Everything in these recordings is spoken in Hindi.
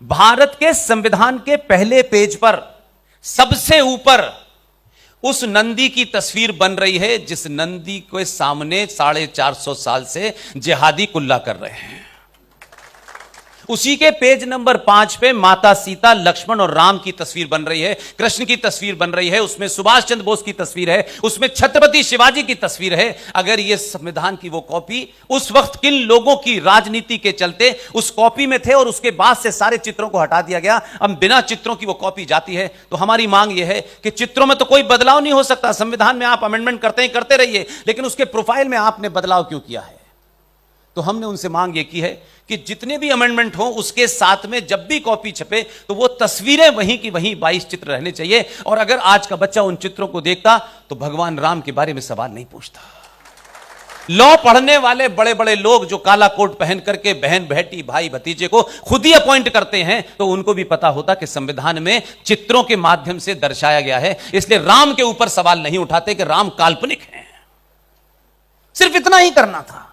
भारत के संविधान के पहले पेज पर सबसे ऊपर उस नंदी की तस्वीर बन रही है जिस नंदी के सामने 450 साल से जिहादी कुल्ला कर रहे हैं। उसी के पेज नंबर 5 पे माता सीता, लक्ष्मण और राम की तस्वीर बन रही है, कृष्ण की तस्वीर बन रही है, उसमें सुभाष चंद्र बोस की तस्वीर है, उसमें छत्रपति शिवाजी की तस्वीर है। अगर यह संविधान की वो कॉपी उस वक्त किन लोगों की राजनीति के चलते उस कॉपी में थे और उसके बाद से सारे चित्रों को हटा दिया गया, अब बिना चित्रों की वो कॉपी जाती है, तो हमारी मांग यह है कि चित्रों में तो कोई बदलाव नहीं हो सकता। संविधान में आप अमेंडमेंट करते ही करते रहिए, लेकिन उसके प्रोफाइल में आपने बदलाव क्यों किया है? तो हमने उनसे मांग यह की है कि जितने भी अमेंडमेंट हो उसके साथ में जब भी कॉपी छपे तो वो तस्वीरें वहीं की वहीं 22 चित्र रहने चाहिए। और अगर आज का बच्चा उन चित्रों को देखता तो भगवान राम के बारे में सवाल नहीं पूछता। लॉ पढ़ने वाले बड़े बड़े लोग जो काला कोट पहन करके बहन बेटी भाई भतीजे को खुद ही अपॉइंट करते हैं, तो उनको भी पता होता कि संविधान में चित्रों के माध्यम से दर्शाया गया है। इसलिए राम के ऊपर सवाल नहीं उठाते कि राम काल्पनिक हैं। सिर्फ इतना ही करना था।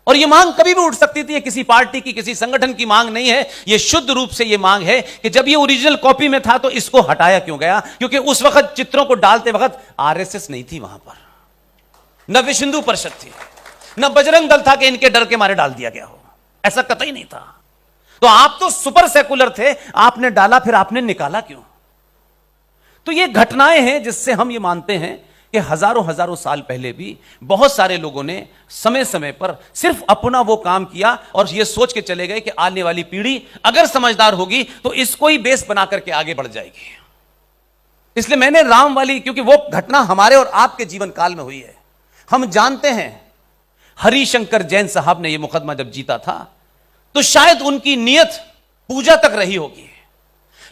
और यह मांग कभी भी उठ सकती थी। ये किसी पार्टी की, किसी संगठन की मांग नहीं है। यह शुद्ध रूप से यह मांग है कि जब यह ओरिजिनल कॉपी में था तो इसको हटाया क्यों गया? क्योंकि उस वक्त चित्रों को डालते वक्त आरएसएस नहीं थी वहां पर, न विश्व हिंदू परिषद थी, न बजरंग दल था कि इनके डर के मारे डाल दिया गया हो। ऐसा कतई नहीं था। तो आप तो सुपर सेकुलर थे, आपने डाला, फिर आपने निकाला क्यों? तो ये घटनाएं हैं जिससे हम ये मानते हैं कि हजारों हजारों साल पहले भी बहुत सारे लोगों ने समय समय पर सिर्फ अपना वो काम किया और ये सोच के चले गए कि आने वाली पीढ़ी अगर समझदार होगी तो इसको ही बेस बना करके आगे बढ़ जाएगी। इसलिए मैंने राम वाली, क्योंकि वो घटना हमारे और आपके जीवन काल में हुई है। हम जानते हैं हरिशंकर जैन साहब ने यह मुकदमा जब जीता था तो शायद उनकी नीयत पूजा तक रही होगी,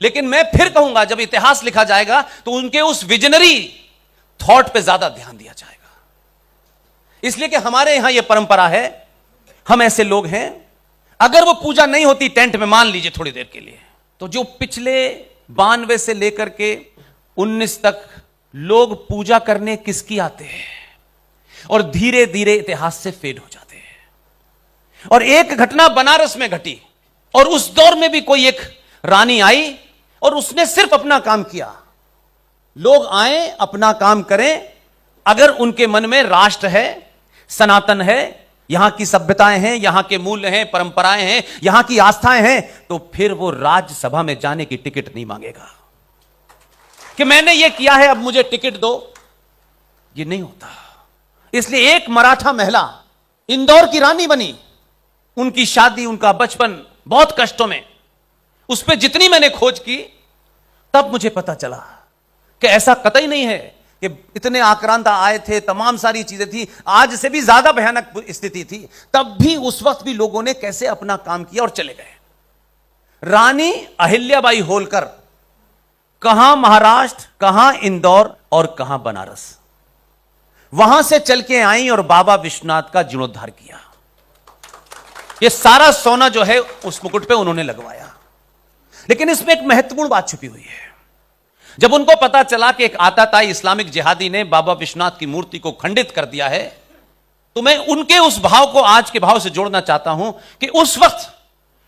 लेकिन मैं फिर कहूंगा जब इतिहास लिखा जाएगा तो उनके उस विजनरी थॉट पे ज्यादा ध्यान दिया जाएगा। इसलिए कि हमारे यहां यह परंपरा है, हम ऐसे लोग हैं, अगर वो पूजा नहीं होती टेंट में, मान लीजिए थोड़ी देर के लिए, तो जो पिछले 92 से लेकर के 19 तक लोग पूजा करने किसकी आते हैं और धीरे धीरे इतिहास से फेड हो जाते हैं। और एक घटना बनारस में घटी और उस दौर में भी कोई एक रानी आई और उसने सिर्फ अपना काम किया। लोग आए, अपना काम करें, अगर उनके मन में राष्ट्र है, सनातन है, यहां की सभ्यताएं हैं, यहां के मूल्य हैं, परंपराएं हैं, यहां की आस्थाएं हैं, तो फिर वो राज्यसभा में जाने की टिकट नहीं मांगेगा कि मैंने ये किया है अब मुझे टिकट दो। ये नहीं होता। इसलिए एक मराठा महिला इंदौर की रानी बनी, उनकी शादी, उनका बचपन बहुत कष्टों में, उस पर जितनी मैंने खोज की तब मुझे पता चला कि ऐसा कतई नहीं है कि इतने आक्रांता आए थे, तमाम सारी चीजें थी, आज से भी ज्यादा भयानक स्थिति थी, तब भी उस वक्त भी लोगों ने कैसे अपना काम किया और चले गए। रानी अहिल्याबाई होलकर कहां महाराष्ट्र, कहां इंदौर और कहां बनारस, वहां से चल के आई और बाबा विश्वनाथ का जीर्णोद्धार किया। यह सारा सोना जो है उस मुकुट पे उन्होंने लगवाया। लेकिन इसमें एक महत्वपूर्ण बात छुपी हुई है। जब उनको पता चला कि एक आताताई इस्लामिक जिहादी ने बाबा विश्वनाथ की मूर्ति को खंडित कर दिया है, तो मैं उनके उस भाव को आज के भाव से जोड़ना चाहता हूं कि उस वक्त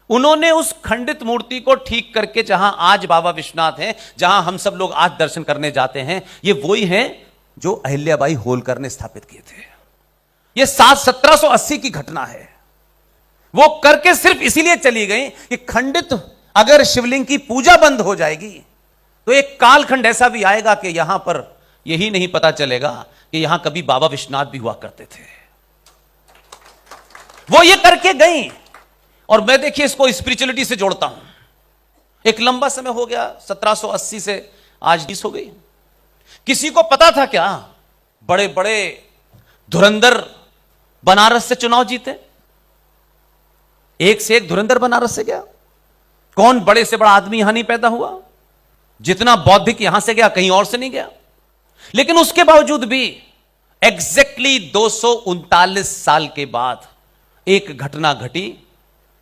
उन्होंने उस खंडित मूर्ति को ठीक करके, जहां आज बाबा विश्वनाथ हैं, जहां हम सब लोग आज दर्शन करने जाते हैं, ये वही हैं जो अहिल्याबाई होलकर ने स्थापित किए थे। ये 1780 की घटना है। वो करके सिर्फ इसीलिए चली गई कि खंडित अगर शिवलिंग की पूजा बंद हो जाएगी तो एक कालखंड ऐसा भी आएगा कि यहां पर यही नहीं पता चलेगा कि यहां कभी बाबा विश्वनाथ भी हुआ करते थे। वो ये करके गई। और मैं देखिए इसको स्पिरिचुअलिटी से जोड़ता हूं। एक लंबा समय हो गया, 1780 से आज 20 हो गई। किसी को पता था क्या बड़े बड़े धुरंधर बनारस से चुनाव जीते? एक से एक धुरंधर बनारस से गया। कौन बड़े से बड़ा आदमी यहां नहीं पैदा हुआ? जितना बौद्धिक यहां से गया कहीं और से नहीं गया। लेकिन उसके बावजूद भी एग्जैक्टली 239 साल के बाद एक घटना घटी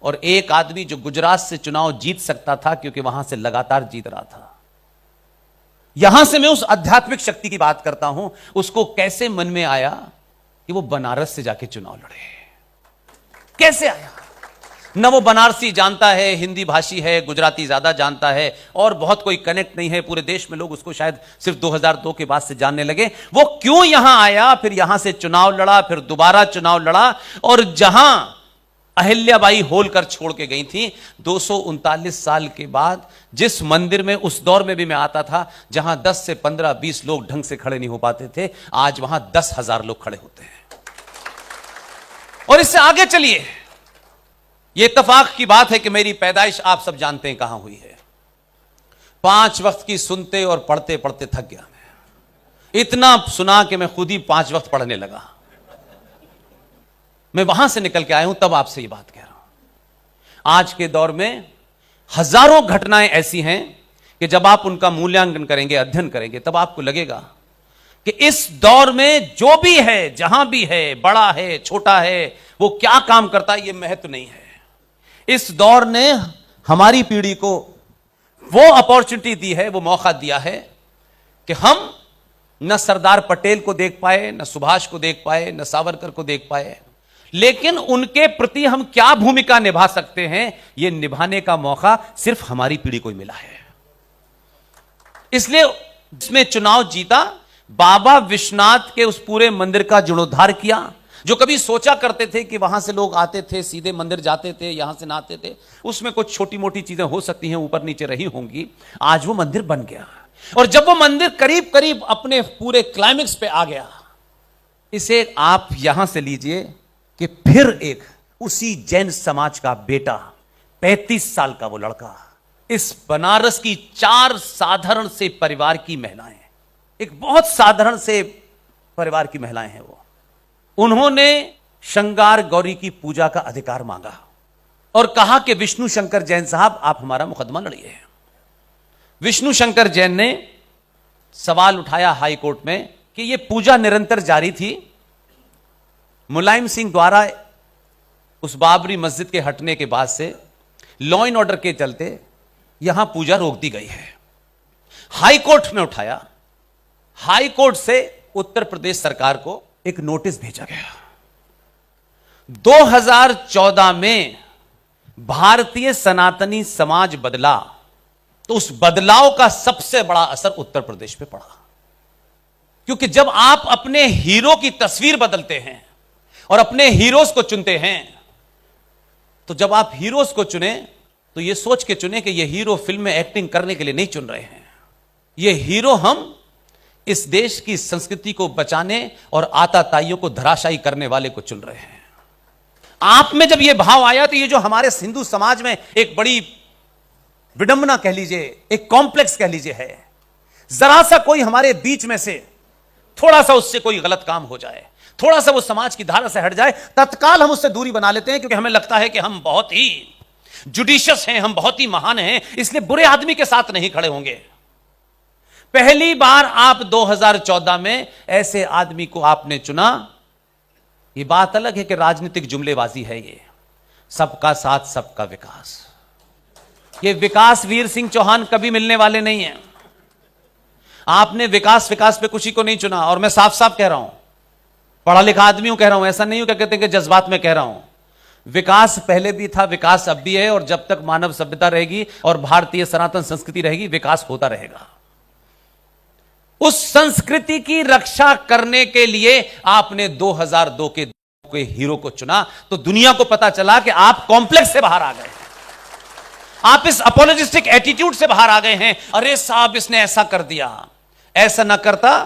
और एक आदमी जो गुजरात से चुनाव जीत सकता था, क्योंकि वहां से लगातार जीत रहा था। यहां से मैं उस आध्यात्मिक शक्ति की बात करता हूं, उसको कैसे मन में आया कि वो बनारस से जाके चुनाव लड़े। कैसे आया? न वो बनारसी जानता है, हिंदी भाषी है, गुजराती ज्यादा जानता है, और बहुत कोई कनेक्ट नहीं है पूरे देश में। लोग उसको शायद सिर्फ 2002 के बाद से जानने लगे। वो क्यों यहां आया, फिर यहां से चुनाव लड़ा, फिर दोबारा चुनाव लड़ा, और जहां अहिल्याबाई होलकर छोड़ के गई थी 239 साल के बाद, जिस मंदिर में उस दौर में भी मैं आता था, जहां 10 से 15 20 लोग ढंग से खड़े नहीं हो पाते थे, आज वहां 10,000 लोग खड़े होते हैं। और इससे आगे चलिए, यह इत्तेफाक की बात है कि मेरी पैदाइश आप सब जानते हैं कहां हुई है। 5 वक्त की सुनते और पढ़ते पढ़ते थक गया मैं। इतना सुना कि मैं खुद ही 5 वक्त पढ़ने लगा। मैं वहां से निकल के आया हूं, तब आपसे ये बात कह रहा हूं। आज के दौर में हजारों घटनाएं ऐसी हैं कि जब आप उनका मूल्यांकन करेंगे, अध्ययन करेंगे, तब आपको लगेगा कि इस दौर में जो भी है, जहां भी है, बड़ा है, छोटा है, वो क्या काम करता है, ये महत्व नहीं है। इस दौर ने हमारी पीढ़ी को वो अपॉर्चुनिटी दी है, वो मौका दिया है कि हम न सरदार पटेल को देख पाए, न सुभाष को देख पाए, न सावरकर को देख पाए, लेकिन उनके प्रति हम क्या भूमिका निभा सकते हैं, यह निभाने का मौका सिर्फ हमारी पीढ़ी को ही मिला है। इसलिए इसमें चुनाव जीता, बाबा विश्वनाथ के उस पूरे मंदिर का जीर्णोद्धार किया। जो कभी सोचा करते थे कि वहां से लोग आते थे, सीधे मंदिर जाते थे, यहां से नहाते थे, उसमें कुछ छोटी मोटी चीजें हो सकती हैं, ऊपर नीचे रही होंगी, आज वो मंदिर बन गया। और जब वो मंदिर करीब करीब अपने पूरे क्लाइमेक्स पे आ गया, इसे आप यहां से लीजिए कि फिर एक उसी जैन समाज का बेटा, 35 साल का वो लड़का, इस बनारस की 4 साधारण से परिवार की महिलाएं, एक बहुत साधारण से परिवार की महिलाएं हैं वो, उन्होंने श्रृंगार गौरी की पूजा का अधिकार मांगा और कहा कि विष्णु शंकर जैन साहब, आप हमारा मुकदमा लड़िए। विष्णु शंकर जैन ने सवाल उठाया हाई कोर्ट में कि यह पूजा निरंतर जारी थी, मुलायम सिंह द्वारा उस बाबरी मस्जिद के हटने के बाद से लॉ एंड ऑर्डर के चलते यहां पूजा रोक दी गई है। हाई कोर्ट में उठाया, हाई कोर्ट से उत्तर प्रदेश सरकार को एक नोटिस भेजा गया। 2014 में भारतीय सनातनी समाज बदला, तो उस बदलाव का सबसे बड़ा असर उत्तर प्रदेश पे पड़ा। क्योंकि जब आप अपने हीरो की तस्वीर बदलते हैं और अपने हीरोज को चुनते हैं, तो जब आप हीरोज को चुने तो यह सोच के चुने कि यह हीरो फिल्म में एक्टिंग करने के लिए नहीं चुन रहे हैं, यह हीरो हम इस देश की संस्कृति को बचाने और आताताइयों को धराशायी करने वाले को चुन रहे हैं। आप में जब यह भाव आया, तो ये जो हमारे हिंदू समाज में एक बड़ी विडंबना कह लीजिए, एक कॉम्प्लेक्स कह लीजिए है, जरा सा कोई हमारे बीच में से थोड़ा सा उससे कोई गलत काम हो जाए, थोड़ा सा वो समाज की धारा से हट जाए, तत्काल हम उससे दूरी बना लेते हैं, क्योंकि हमें लगता है कि हम बहुत ही जुडिशियस हैं, हम बहुत ही महान हैं, इसलिए बुरे आदमी के साथ नहीं खड़े होंगे। पहली बार आप 2014 में ऐसे आदमी को आपने चुना। यह बात अलग है कि राजनीतिक जुमलेबाजी है, ये सबका साथ सबका विकास, ये विकास वीर सिंह चौहान कभी मिलने वाले नहीं हैं। आपने विकास विकास पे किसी को नहीं चुना, और मैं साफ साफ कह रहा हूं, पढ़ा लिखा आदमी हूं, कह रहा हूं, ऐसा नहीं हो क्या कहते हैं कि जज्बात में कह रहा हूं। विकास पहले भी था, विकास अब भी है, और जब तक मानव सभ्यता रहेगी और भारतीय सनातन संस्कृति रहेगी, विकास होता रहेगा। उस संस्कृति की रक्षा करने के लिए आपने 2002 के हीरो को चुना, तो दुनिया को पता चला कि आप कॉम्प्लेक्स से बाहर आ गए, आप इस अपोलोजिस्टिक एटीट्यूड से बाहर आ गए हैं। अरे साहब, इसने ऐसा कर दिया, ऐसा ना करता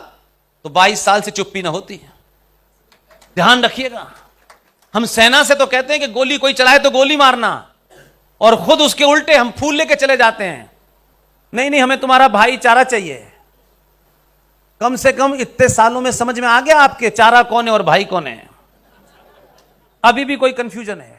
तो 22 साल से चुप्पी ना होती। ध्यान रखिएगा, हम सेना से तो कहते हैं कि गोली कोई चलाए तो गोली मारना, और खुद उसके उल्टे हम फूल लेके चले जाते हैं। नहीं नहीं, हमें तुम्हारा भाईचारा चाहिए। कम से कम इतने सालों में समझ में आ गया आपके चारा कौन है और भाई कौन है? अभी भी कोई कंफ्यूजन है?